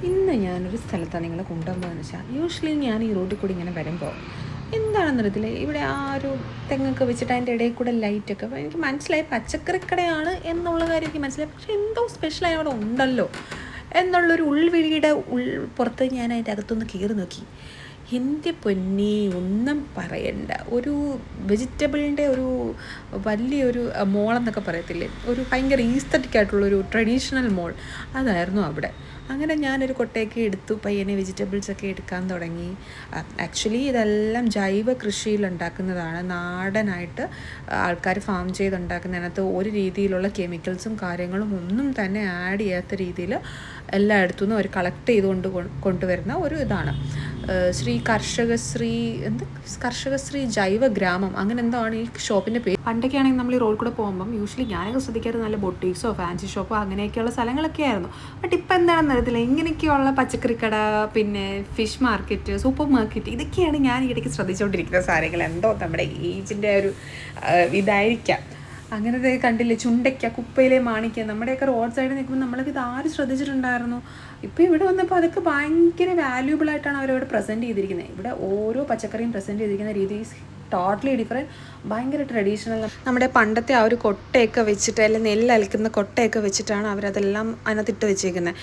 ഇന്ന് ഞാനൊരു സ്ഥലത്താണ് നിങ്ങളെ കൊണ്ടുപോകുന്നതെന്ന് വെച്ചാൽ, യൂഷ്വലി ഞാൻ ഈ റോഡിൽ കൂടി ഇങ്ങനെ വരുമ്പോൾ എന്താണെന്നറിയത്തില്ല, ഇവിടെ ആ ഒരു തെങ്ങൊക്കെ വെച്ചിട്ട് അതിൻ്റെ ഇടയിൽ കൂടെ ലൈറ്റൊക്കെ, അപ്പോൾ എനിക്ക് മനസ്സിലായി പച്ചക്കറിക്കടയാണ് എന്നുള്ള കാര്യം എനിക്ക് മനസ്സിലായി. പക്ഷേ എന്തോ സ്പെഷ്യലായി അവിടെ ഉണ്ടല്ലോ എന്നുള്ളൊരു ഉൾവിളിയുടെ പുറത്ത് ഞാൻ അതിൻ്റെ അകത്തൊന്ന് കയറി നോക്കി. എൻ്റെ പൊന്നി, ഒന്നും പറയണ്ട. ഒരു വെജിറ്റബിളിൻ്റെ ഒരു വലിയൊരു മോളെന്നൊക്കെ പറയത്തില്ലേ, ഒരു ഭയങ്കര ഈസ്തറ്റിക് ആയിട്ടുള്ളൊരു ട്രഡീഷണൽ മോൾ, അതായിരുന്നു അവിടെ. അങ്ങനെ ഞാനൊരു കൊട്ടയൊക്കെ എടുത്തു, പയ്യനെ വെജിറ്റബിൾസൊക്കെ എടുക്കാൻ തുടങ്ങി. ആക്ച്വലി ഇതെല്ലാം ജൈവ കൃഷിയിൽ ഉണ്ടാക്കുന്നതാണ്, നാടനായിട്ട് ആൾക്കാർ ഫാം ചെയ്തുണ്ടാക്കുന്നതിനകത്ത് ഒരു രീതിയിലുള്ള കെമിക്കൽസും കാര്യങ്ങളും ഒന്നും തന്നെ ആഡ് ചെയ്യാത്ത രീതിയിൽ എല്ലായിടത്തുനിന്നും അവർ കളക്ട് ചെയ്തുകൊണ്ട് കൊണ്ടുവരുന്ന ഒരു ഇതാണ്. കർഷകശ്രീ ജൈവ ഗ്രാമം, അങ്ങനെ എന്തോ ആണ് ഈ ഷോപ്പിൻ്റെ പേര്. പണ്ടൊക്കെ ആണെങ്കിൽ നമ്മൾ ഈ റോഡ് കൂടെ പോകുമ്പം യൂഷ്വലി ഞാനൊക്കെ ശ്രദ്ധിക്കാറ് നല്ല ബൊട്ടീക്സോ ഫാൻസി ഷോപ്പോ അങ്ങനെയൊക്കെയുള്ള സ്ഥലങ്ങളൊക്കെ ആയിരുന്നു. ബട്ട് ഇപ്പം എന്താണെന്ന് അറിയത്തില്ല, ഇങ്ങനെയൊക്കെയുള്ള പച്ചക്കറിക്കട, പിന്നെ ഫിഷ് മാർക്കറ്റ്, സൂപ്പർ മാർക്കറ്റ്, ഇതൊക്കെയാണ് ഞാൻ ഇടയ്ക്ക് ശ്രദ്ധിച്ചുകൊണ്ടിരിക്കുന്ന സാധനങ്ങൾ. എന്തോ നമ്മുടെ ഏജിൻ്റെ ഒരു ഇതായിരിക്കാം. അങ്ങനത്തെ കണ്ടില്ലേ, ചുണ്ടയ്ക്ക, കുപ്പയിലെ മാണിക്ക, നമ്മുടെയൊക്കെ റോഡ് സൈഡിൽ നിൽക്കുമ്പോൾ നമ്മളൊക്കെ ഇത് ആരും ശ്രദ്ധിച്ചിട്ടുണ്ടായിരുന്നു. ഇപ്പോൾ ഇവിടെ വന്നപ്പോൾ അതൊക്കെ ഭയങ്കര വാല്യൂബിളായിട്ടാണ് അവരവിടെ പ്രസൻറ്റ് ചെയ്തിരിക്കുന്നത്. ഇവിടെ ഓരോ പച്ചക്കറിയും പ്രസൻറ്റ് ചെയ്തിരിക്കുന്ന രീതി ടോട്ടലി ഡിഫറെൻറ്റ്, ഭയങ്കര ട്രഡീഷണൽ. നമ്മുടെ പണ്ടത്തെ ആ ഒരു കൊട്ടയൊക്കെ വെച്ചിട്ട്, അല്ലെങ്കിൽ നെല്ലലക്കുന്ന കൊട്ടയൊക്കെ വെച്ചിട്ടാണ് അവരതെല്ലാം അതിനകത്തിട്ട് വെച്ചേക്കുന്നത്.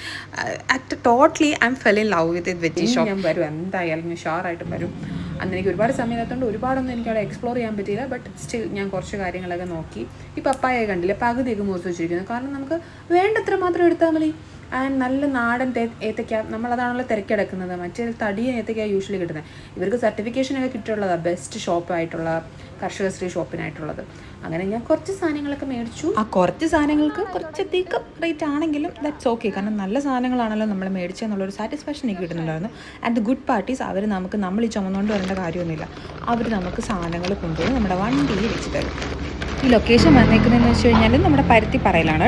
Totally I am fell in love with it veggie shop. ഞാൻ വരും, എന്തായാലും ഞാൻ ഷുവറായിട്ടും വരും. അന്ന് എനിക്ക് ഒരുപാട് സമയത്തുകൊണ്ട് ഒരുപാടൊന്നും എനിക്ക് അവിടെ എക്സ്പ്ലോർ ചെയ്യാൻ പറ്റിയില്ല. ബട്ട് സ്റ്റിൽ ഞാൻ കുറച്ച് കാര്യങ്ങളൊക്കെ നോക്കി. ഈ പപ്പായ കണ്ടില്ല, പകുതിയൊക്കെ മുറിച്ച് വെച്ചിരിക്കുന്നത്. കാരണം നമുക്ക് വേണ്ടത്ര മാത്രം എടുത്താൽ മതി. ആൻഡ് നല്ല നാടൻ ഏത്തയ്ക്ക, നമ്മളതാണല്ലോ തിരക്കിടക്കുന്നത്. മറ്റേ തടിയ ഏത്തയ്ക്ക യൂഷ്വലി കിട്ടുന്നത്. ഇവർക്ക് സർട്ടിഫിക്കേഷനൊക്കെ കിട്ടിയുള്ളതാണ് ബെസ്റ്റ് ഷോപ്പായിട്ടുള്ള കർഷകശ്രീ ഷോപ്പിനായിട്ടുള്ളത്. അങ്ങനെ ഞാൻ കുറച്ച് സാധനങ്ങളൊക്കെ മേടിച്ചു. ആ കുറച്ച് സാധനങ്ങൾക്ക് കുറച്ചധികം റേറ്റ് ആണെങ്കിലും ദാറ്റ്സ് ഓക്കെ, കാരണം നല്ല സാധനങ്ങളാണല്ലോ നമ്മൾ മേടിച്ചെന്നുള്ളൊരു സാറ്റിസ്ഫാക്ഷൻ എനിക്ക് കിട്ടുന്നുണ്ടായിരുന്നു. ആൻഡ് ദ ഗുഡ് പാർട്ടീസ്, അവർ നമുക്ക് നമ്മൾ ഈ ചുമന്നുകൊണ്ട് വരേണ്ട കാര്യമൊന്നുമില്ല. അവർ നമുക്ക് സാധനങ്ങൾ കൊണ്ടുപോയി നമ്മുടെ വണ്ടിയിൽ വെച്ച് തരും. ഈ ലൊക്കേഷൻ വന്നേക്കുന്നതെന്ന് വെച്ച് കഴിഞ്ഞാൽ നമ്മുടെ പരുത്തിപ്പറയിലാണ്.